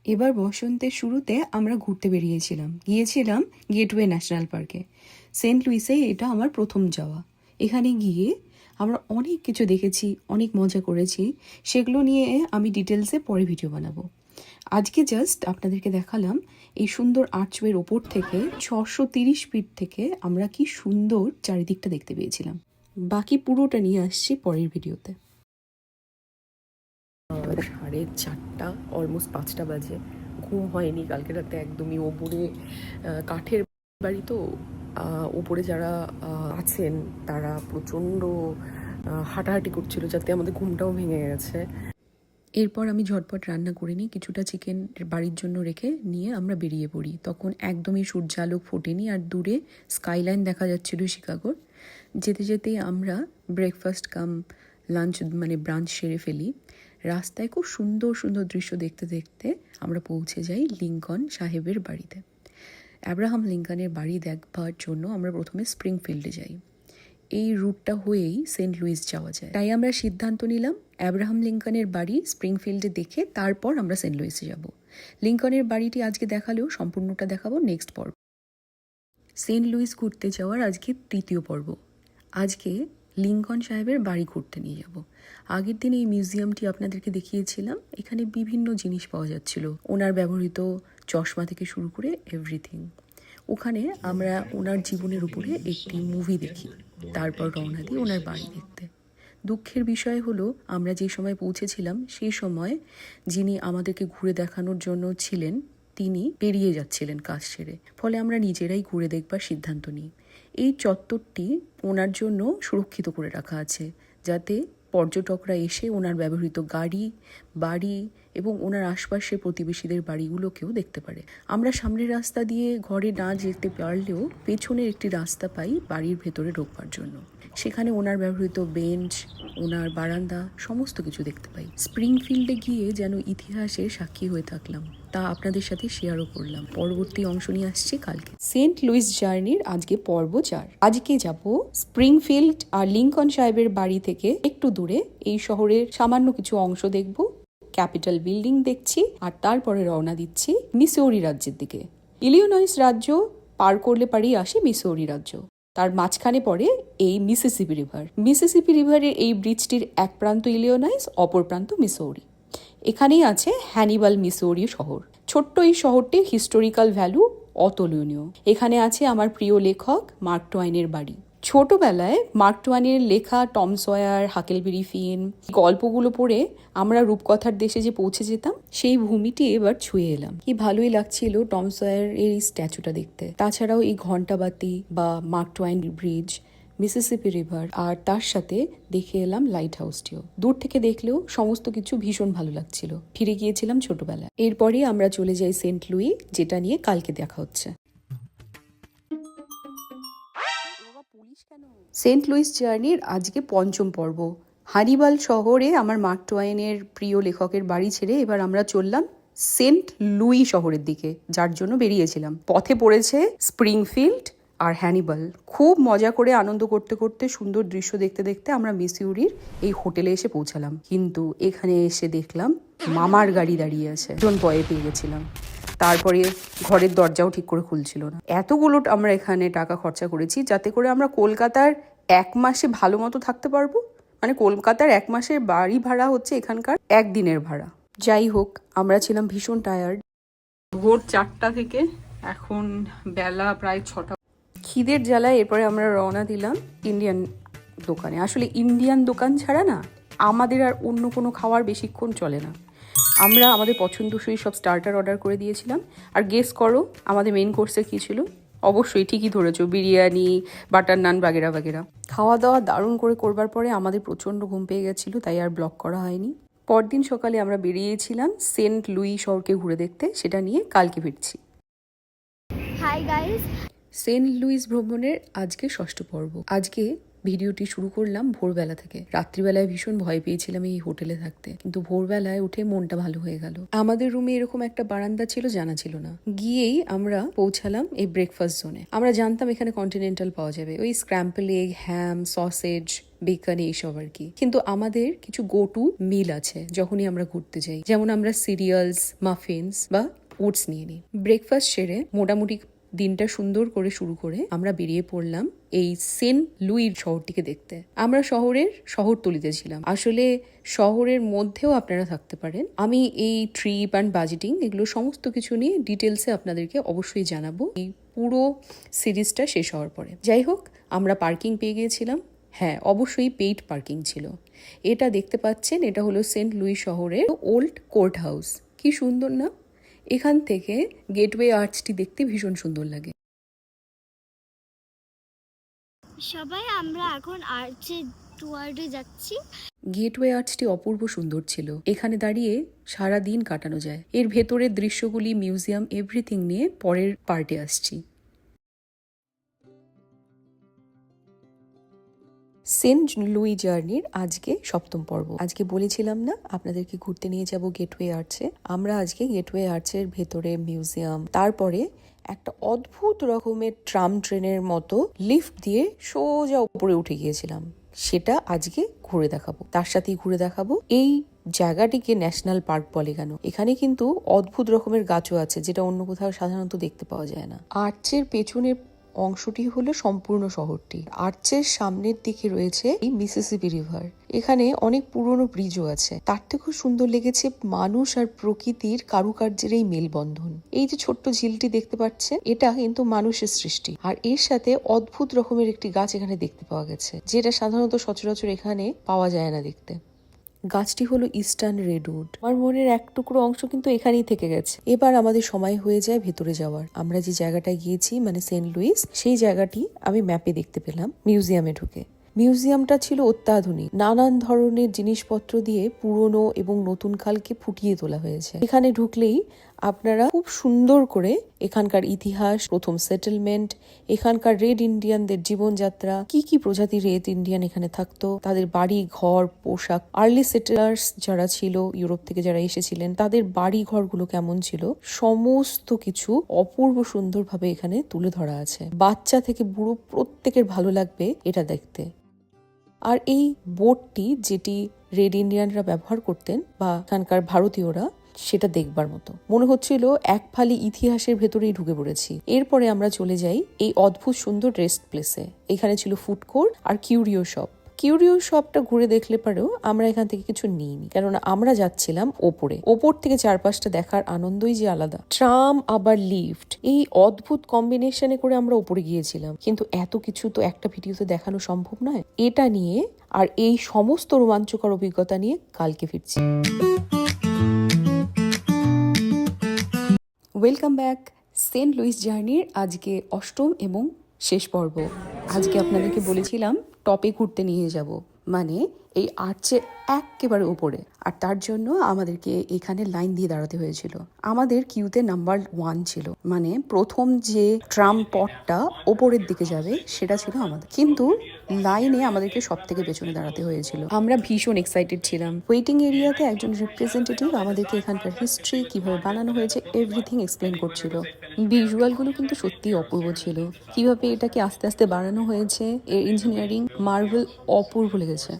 এবার বসন্তের শুরুতে আমরা ঘুরতে গিয়েছিলাম গেটওয়ে ন্যাশনাল পার্কে। সেন্ট লুইসে এটা আমার প্রথম যাওয়া। এখানে গিয়ে আমরা অনেক কিছু দেখেছি, অনেক মজা করেছি। সেগুলো নিয়ে আমি ডিটেলসে পরে ভিডিও বানাবো। আজকে জাস্ট আপনাদেরকে দেখালাম এই সুন্দর আর্চওয়ের ওপর থেকে 630 ফিট থেকে আমরা কি সুন্দর চারিদিকটা দেখতে পেয়েছিলাম। বাকি পুরোটা নিয়ে আসছি পরের ভিডিওতে। 4:30 অলমোস্ট 5টা বাজে। ঘুম হয়নি কালকে রাতে একদমই। ওপরে কাঠের বাড়ি তো, ওপরে যারা আছেন তারা প্রচণ্ড হাঁটাহাঁটি করছিল, যাতে আমাদের ঘুমটাও ভেঙে গেছে। এরপর আমি ঝটপট রান্না করে নিই, কিছুটা চিকেন বাড়ির জন্য রেখে নিয়ে আমরা বেরিয়ে পড়ি। তখন একদমই সূর্যালোক ফোটেনি আর দূরে স্কাইলাইন দেখা যাচ্ছিল শিকাগোর। যেতে যেতেই আমরা ব্রেকফাস্ট কাম লাঞ্চ ব্রাঞ্চ সেরে ফেলি। রাস্তায় খুব সুন্দর সুন্দর দৃশ্য দেখতে দেখতে আমরা পৌঁছে যাই লিঙ্কন সাহেবের বাড়িতে। অ্যাব্রাহাম লিঙ্কনের বাড়ি দেখবার জন্য আমরা প্রথমে স্প্রিংফিল্ডে যাই। এই রুটটা হয়েই সেন্ট লুইস যাওয়া যায়, তাই আমরা সিদ্ধান্ত নিলাম অ্যাব্রাহাম লিঙ্কনের বাড়ি স্প্রিংফিল্ডে দেখে তারপর আমরা সেন্ট লুইসে যাব। লিঙ্কনের বাড়িটি আজকে দেখালেও সম্পূর্ণটা দেখাবো নেক্সট পর্ব। সেন্ট লুইস ঘুরতে যাওয়ার আজকে তৃতীয় পর্ব। আজকে লিঙ্কন সাহেবের বাড়ি ঘুরতে নিয়ে যাব। আগের দিন এই মিউজিয়ামটি আপনাদেরকে দেখিয়েছিলাম। এখানে বিভিন্ন জিনিস পাওয়া যাচ্ছিল, ওনার ব্যবহৃত চশমা থেকে শুরু করে এভরিথিং। ওখানে আমরা ওনার জীবনের উপরে একটি মুভি দেখি, তারপর রওনা দিই ওনার বাড়ি দেখতে। দুঃখের বিষয় হলো আমরা যে সময় পৌঁছেছিলাম সেই সময় যিনি আমাদেরকে ঘুরে দেখানোর জন্য ছিলেন তিনি পেরিয়ে যাচ্ছিলেন কাজ সেরে, ফলে আমরা নিজেরাই ঘুরে দেখবার সিদ্ধান্ত নিই। এই চত্বরটি ওনার জন্য সুরক্ষিত করে রাখা আছে, যাতে পর্যটকরা এসে ওনার ব্যবহৃত গাড়ি, বাড়ি এবং ওনার আশপাশের প্রতিবেশীদের বাড়িগুলোকেও দেখতে পারে। আমরা সামনের রাস্তা দিয়ে ঘরে না যেতে পারলেও পেছনের একটি রাস্তা পাই বাড়ির ভেতরে ঢোকবার জন্য। সেখানে ওনার ব্যবহৃত বেঞ্চ, ওনার বারান্দা সমস্ত কিছু দেখতে পাই। স্প্রিংফিল্ডে গিয়ে যেন ইতিহাসের সাক্ষী হয়ে থাকলাম, তা আপনাদের সাথে শেয়ারও করলাম। পরবর্তী অংশ নিয়ে আসছি কালকে। সেন্ট লুইস জার্নির আজকে পর্ব 4। আজকে যাব স্প্রিংফিল্ড আর লিঙ্কন সাহেবের বাড়ি থেকে একটু দূরে এই শহরের সামান্য কিছু অংশ দেখব। ক্যাপিটাল বিল্ডিং দেখছি আর তারপরে রওনা দিচ্ছি মিসৌরি রাজ্যের দিকে। ইলিনয়েস রাজ্য পার করলে পারেই আসে মিসৌরি রাজ্য। তার মাঝখানে পড়ে এই মিসিসিপি রিভার। মিসিসিপি রিভারের এই ব্রিজটির এক প্রান্ত ইলিনয়েস, অপর প্রান্ত মিসৌরি। এখানেই আছে হ্যানিবাল মিসৌরি শহর। ছোট্ট এই শহরটির হিস্টোরিক্যাল ভ্যালু অতুলনীয়। এখানে আছে আমার প্রিয় লেখক মার্ক টোয়াইনের বাড়ি। ছোটবেলায় মার্ক টোয়াইনের লেখা টম সয়ার, হাকেলবেরি ফিন গল্পগুলো পড়ে আমরা রূপকথার দেশে যে পৌঁছে যেতাম, সেই ভূমিটি এবার ছুঁয়ে এলাম। কি ভালোই লাগছিল টম সয়ার এর এই স্ট্যাচুটা দেখতে। তাছাড়াও এই ঘণ্টাবাতি বা Mark Twain bridge, Mississippi river আর তার সাথে দেখে এলাম লাইট হাউসটিও। দূর থেকে দেখলেও সমস্ত কিছু ভীষণ ভালো লাগছিল। ফিরে গিয়েছিলাম ছোটবেলায়। এরপরই আমরা চলে যাই সেন্ট লুই, যেটা নিয়ে কালকে দেখা হচ্ছে। সেন্ট লুইস জার্নির আজকে পঞ্চম পর্ব। হানিবাল শহরে আমার মার্ক টোয়াইনের প্রিয় লেখকের বাড়ি ছেড়ে এবার আমরা চললাম সেন্ট লুই শহরের দিকে, যার জন্য বেরিয়েছিলাম। পথে পড়েছে স্প্রিংফিল্ড আর হ্যানিবাল। খুব মজা করে আনন্দ করতে করতে সুন্দর দৃশ্য দেখতে দেখতে আমরা মিসৌরির এই হোটেলে এসে পৌঁছালাম। কিন্তু এখানে এসে দেখলাম মামার গাড়ি দাঁড়িয়ে আছে। ভীষণ ভয়ে পেয়ে গেছিলাম। তারপরে ঘরের দরজাও ঠিক করে খুলছিল না। এতগুলো আমরা এখানে টাকা খরচা করেছি যাতে করে আমরা কলকাতার 1 মাসে ভালো মতো থাকতে পারবো। কলকাতার 1 মাসের বাড়ি ভাড়া হচ্ছে এখানকার 1 দিনের ভাড়া। যাই হোক, আমরা ছিলাম ভীষণ টায়ার্ড। ভোর 4টা থেকে এখন বেলা প্রায় 6টা। খিদের জ্বালায় এরপরে আমরা রওনা দিলাম ইন্ডিয়ান দোকানে। আসলে ইন্ডিয়ান দোকান ছাড়া না আমাদের আর অন্য কোনো খাওয়ার বেশিক্ষণ চলে না। আমরা আমাদের পছন্দসই সব স্টার্টার অর্ডার করে দিয়েছিলাম। আর গেস করো আমাদের মেইন কোর্সে কী ছিল? অবশ্যই ঠিকই ধরেছো, বিরিয়ানি, বাটার নান বাগেরা বাগেরা। খাওয়া দাওয়া দারুণ করে করবার পরে আমাদের প্রচণ্ড ঘুম পেয়ে গেছিলো, তাই আর ব্লগ করা হয়নি। পরদিন সকালে আমরা বেরিয়েছিলাম সেন্ট লুই শহরকে ঘুরে দেখতে, সেটা নিয়ে কালকে ফিরছি। হাই গাইস, সেন্ট লুইস ভ্রমণের আজকে 6ষ্ঠ পর্ব। আজকে ভিডিওটি শুরু করলাম ভোরবেলা থেকে। রাত্রিবেলায় ভীষণ ভয় পেয়েছিলাম এই হোটেলে থাকতে, কিন্তু ভোরবেলায় উঠে মনটা ভালো হয়ে গেল। আমাদের রুমে এরকম একটা বারান্দা ছিল, জানা ছিল না। গিয়েই আমরা পৌঁছালাম এই ব্রেকফাস্ট জোনে। আমরা জানতাম এখানে কন্টিনেন্টাল পাওয়া যাবে, ওই স্ক্র্যাম্পল এগ, হ্যাম, সসেজ, বেকন, এইসব আর কি। কিন্তু আমাদের কিছু গো টু মিল আছে যখনই আমরা ঘুরতে যাই, যেমন আমরা সিরিয়ালস, মাফিনস বা ওটস নিয়ে নিই। ব্রেকফাস্ট সেরে মোটামুটি দিনটা সুন্দর করে শুরু করে আমরা বেরিয়ে পড়লাম এই সেন্ট লুইর শহরটিকে দেখতে। আমরা শহরতলিতে ছিলাম। আসলে শহরের মধ্যেও আপনারা থাকতে পারেন। আমি এই ট্রিপ অ্যান্ড বাজেটিং এগুলো সমস্ত কিছু নিয়ে ডিটেলসে আপনাদেরকে অবশ্যই জানাবো এই পুরো সিরিজটা শেষ হওয়ার পরে। যাই হোক, আমরা পার্কিং পেয়ে গিয়েছিলাম। হ্যাঁ, অবশ্যই পেইড পার্কিং ছিল। এটা দেখতে পাচ্ছেন, এটা হলো সেন্ট লুই শহরের ওল্ড কোর্ট হাউস। কি সুন্দর না? এখান থেকে গেটওয়ে আর্চটি দেখতে ভীষণ সুন্দর লাগে। সবাই আমরা এখন আর্চের টুয়ার্ডে যাচ্ছি। গেটওয়ে আর্চটি অপূর্ব সুন্দর ছিল। এখানে দাঁড়িয়ে সারা দিন কাটানো যায়। এর ভেতরের দৃশ্যগুলি, মিউজিয়াম, এভরিথিং নিয়ে পরের পার্টে আসছি। সেন্ট লুই জার্নির আজকে 7ম পর্ব। আজকে বলেছিলাম না আপনাদেরকে ঘুরতে নিয়ে যাব গেটওয়ে আর্চে। আমরা আজকে গেটওয়ে আর্চের ভেতরে মিউজিয়াম, তারপরে একটা অদ্ভুত রকমের ট্রাম ট্রেনের মতো লিফট দিয়ে সোজা উপরে উঠে গিয়েছিলাম। সেটা আজকে ঘুরে দেখাবো। তার সাথেই ঘুরে দেখাবো এই জায়গাটিকে ন্যাশনাল পার্ক বলে কেন। এখানে কিন্তু অদ্ভুত রকমের গাছও আছে, যেটা অন্য কোথাও সাধারণত দেখতে পাওয়া যায় না। আর্চের পেছনের অংশটি হলো সম্পূর্ণ শহরটি। আর্চের সামনের দিকে রয়েছে এই মিসিসিপি রিভার। এখানে অনেক পুরনো ব্রিজও আছে। তার থেকেও সুন্দর লেগেছে মানুষ আর প্রকৃতির কারুকার্যের এই মেলবন্ধন। এই যে ছোট্ট ঝিলটি দেখতে পাচ্ছেন, এটা কিন্তু মানুষের সৃষ্টি। আর এর সাথে অদ্ভুত রকমের একটি গাছ এখানে দেখতে পাওয়া গেছে, যেটা সাধারণত সচরাচর এখানে পাওয়া যায় না দেখতে। গাছটি হলো ইস্টার্ন রেডউড। আমার মনের এক টুকরো অংশ কিন্তু এখানেই থেকে গেছে। এবার আমাদের সময় হয়ে যায় ভেতরে যাওয়ার। আমরা যে জায়গাটায় গিয়েছি, মানে সেন্ট লুইস, সেই জায়গাটি আমি ম্যাপে দেখতে পেলাম মিউজিয়ামে ঢুকে। মিউজিয়ামটা ছিল অত্যাধুনিক। নানান ধরনের জিনিসপত্র দিয়ে পুরনো এবং নতুন কালকে ফুটিয়ে তোলা হয়েছে। এখানে ঢুকলেই আপনারা খুব সুন্দর করে এখানকার ইতিহাস, প্রথম সেটেলমেন্ট, এখানকার রেড ইন্ডিয়ানদের জীবনযাত্রা, কি কি প্রজাতির রেড ইন্ডিয়ান এখানে থাকতো, তাদের বাড়ি ঘর, পোশাক, আর্লি সেটেলার্স যারা ছিল, ইউরোপ থেকে যারা এসেছিলেন, তাদের বাড়ি ঘরগুলো কেমন ছিল, সমস্ত কিছু অপূর্ব সুন্দরভাবে এখানে তুলে ধরা আছে। বাচ্চা থেকে বুড়ো প্রত্যেকের ভালো লাগবে এটা দেখতে। আর এই বোটটি যেটি রেড ইন্ডিয়ানরা ব্যবহার করতেন বা এখানকার ভারতীয়রা, সেটা দেখবার মতো মনে হচ্ছিল। এক ফালি ইতিহাসের ভেতরেই ঢুকে পড়েছি। এরপরে আমরা চলে যাই এই অদ্ভুত সুন্দর রেস্ট প্লেসে। এখানে ছিল ফুড কোর্ট আর কিউরিও শপ। কিউরিও শপটা ঘুরে দেখলে পরেও আমরা এখান থেকে কিছু নিইনি, কেননা আমরা যাচ্ছিলাম ওপর থেকে চারপাশটা দেখার আনন্দই যে আলাদা। ট্রাম আবার লিফট, এই অদ্ভুত কম্বিনেশনে করে আমরা ওপরে গিয়েছিলাম, কিন্তু এত কিছু তো একটা ভিডিওতে দেখানো সম্ভব নয়। এটা নিয়ে আর এই সমস্ত রোমাঞ্চকর অভিজ্ঞতা নিয়ে কালকে ফিরছি। Welcome back. সেন্ট লুইস জার্নির আজকে 8ম এবং শেষ পর্ব। আজকে আপনাদেরকে বলেছিলাম টপে ঘুরতে নিয়ে যাব, মানে এই আর্চের একেবারে উপরে। আর তার জন্য আমাদেরকে এখানে লাইন দিয়ে দাঁড়াতে হয়েছিল। আমাদের কিউতে নাম্বার 1 ছিল, মানে প্রথম যে ট্রাম পথটা ওপরের দিকে যাবে সেটা ছিল আমাদের। কিন্তু লাইনে আমাদেরকে সব থেকে পেছনে দাঁড়াতে হয়েছিল। আমরা ভীষণ এক্সাইটেড ছিলাম। ওয়েটিং এরিয়াতে একজন রিপ্রেজেন্টেটিভ আমাদেরকে এখানকার হিস্ট্রি, কিভাবে বানানো হয়েছে, এভরিথিং এক্সপ্লেন করছিল। ভিজুয়ালগুলো কিন্তু সত্যিই অপূর্ব ছিল। কিভাবে এটাকে আস্তে আস্তে বানানো হয়েছে, এর ইঞ্জিনিয়ারিং, মার্বেল, অপূর্ব লেগেছে।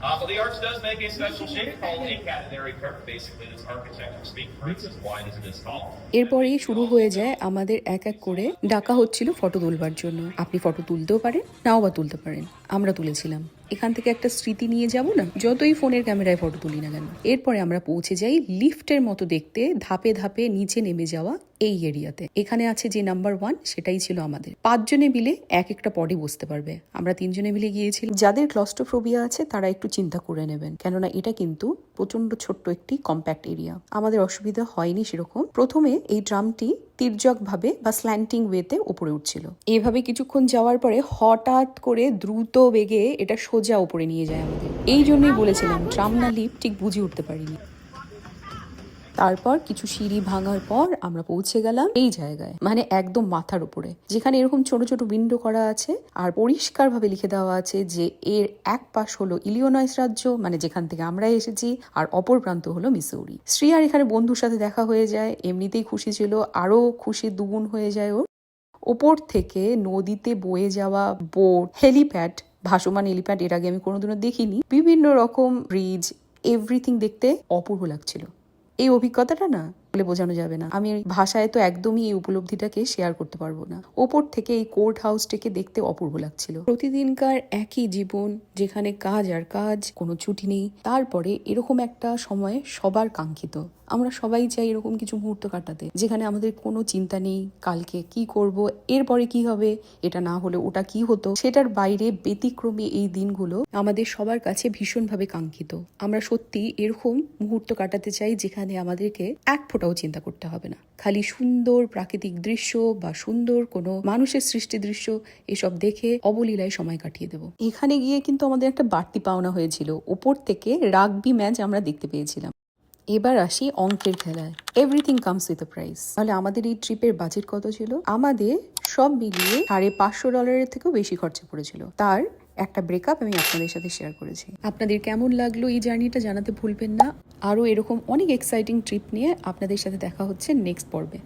Well, the arch does make a special shape called a catenary curve. Basically, this architecture speaks for its wide as it is tall. এরপরেই শুরু হয়ে যায় আমাদের এক এক করে ডাকা হচ্ছিল ফটো তুলবার জন্য। আপনি ফটো তুলতেও পারেন, নাও বা তুলতে পারেন। আমরা তুলেছিলাম। এখান থেকে একটা স্মৃতি নিয়ে যাব না, যতই ফোনের ক্যামেরায় ফটো তুলি না কেন। এরপরে আমরা পৌঁছে যাই লিফটের মতো দেখতে, ধাপে ধাপে নিচে নেমে যাওয়া এই এরিয়াতে। এখানে আছে যে নাম্বার 1, সেটাই ছিল আমাদের। 5 জনে মিলে এক একটা পডে বসতে পারবে। আমরা 3 জনে মিলে গিয়েছিলাম। যাদের ক্লস্ট্রোফোবিয়া আছে তারা একটু চিন্তা করে নেবেন, কেননা এটা কিন্তু প্রচন্ড ছোট্ট একটি কম্প্যাক্ট এরিয়া। আমাদের অসুবিধা হয়নি সেরকম। প্রথমে এই ড্রামটি তির্যক ভাবে বা স্ল্যান্টিং ওয়েতে উপরে উঠছিল। এভাবে কিছুক্ষণ যাওয়ার পরে হঠাৎ করে দ্রুত বেগে এটা সোজা উপরে নিয়ে যায় আমাদের। এই জন্যই বলেছিলাম ট্রাম না লিফট ঠিক বুঝে উঠতে পারিনি। তারপর কিছু সিঁড়ি ভাঙার পর আমরা পৌঁছে গেলাম এই জায়গায়, মানে একদম মাথার উপরে, যেখানে এরকম ছোট ছোট উইন্ডো করা আছে আর পরিষ্কারভাবে লিখে দেওয়া আছে যে এর এক পাশ হলো ইলিনয়েস রাজ্য, মানে যেখান থেকে আমরা এসেছি, আর অপর প্রান্ত হলো মিসৌরি। শ্রিয়ার এখানে বন্ধুর সাথে দেখা হয়ে যায়, এমনিতেই খুশি ছিল, আরো খুশি দুগুণ হয়ে যায় ওর। ওপর থেকে নদীতে বয়ে যাওয়া বোট, হেলিপ্যাড, ভাসমান হেলিপ্যাড এর আগে আমি কোনোদিনও দেখিনি, বিভিন্ন রকম ব্রিজ, এভরিথিং দেখতে অপূর্ব লাগছিল। এই অভিজ্ঞতাটা না বলে বোঝানো যাবে না। আমি ভাষায় তো একদমই এই উপলব্ধিটাকে শেয়ার করতে পারবো না। ওপর থেকে এই কোর্ট হাউসটাকে দেখতে অপূর্ব লাগছিল। প্রতিদিনকার একই জীবন, যেখানে কাজ আর কাজ, কোনো ছুটি নেই, তারপরে এরকম একটা সময় সবার কাঙ্ক্ষিত। আমরা সবাই চাই এরকম কিছু মুহূর্ত কাটাতে, যেখানে আমাদের কোনো চিন্তা নেই কালকে কি করব, এরপরে কি হবে, এটা না হলে ওটা কি হতো। সেটার বাইরে ব্যতিক্রমী এই দিনগুলো আমাদের সবার কাছে ভীষণভাবে কাঙ্ক্ষিত। আমরা সত্যি এরকম মুহূর্ত কাটাতে চাই যেখানে আমাদেরকে এক ফোঁটাও চিন্তা করতে হবে না, খালি সুন্দর প্রাকৃতিক দৃশ্য বা সুন্দর কোনো মানুষের সৃষ্টি দৃশ্য এসব দেখে অবলীলায় সময় কাটিয়ে দেব। এখানে গিয়ে কিন্তু আমাদের একটা বাড়তি পাওনা হয়েছিল, ওপর থেকে রাগবি ম্যাচ আমরা দেখতে পেয়েছিলাম। এবার আসি অঙ্কের খেলায়। Everything comes with a price. তাহলে আমাদের এই ট্রিপের বাজেট কত ছিল? আমাদের সব মিলিয়ে $550 থেকেও বেশি খরচা পড়েছিল। তার একটা ব্রেকআপ আমি আপনাদের সাথে শেয়ার করেছি। আপনাদের কেমন লাগলো এই জার্নিটা জানাতে ভুলবেন না। আরও এরকম অনেক এক্সাইটিং ট্রিপ নিয়ে আপনাদের সাথে দেখা হচ্ছে নেক্সট পর্বে।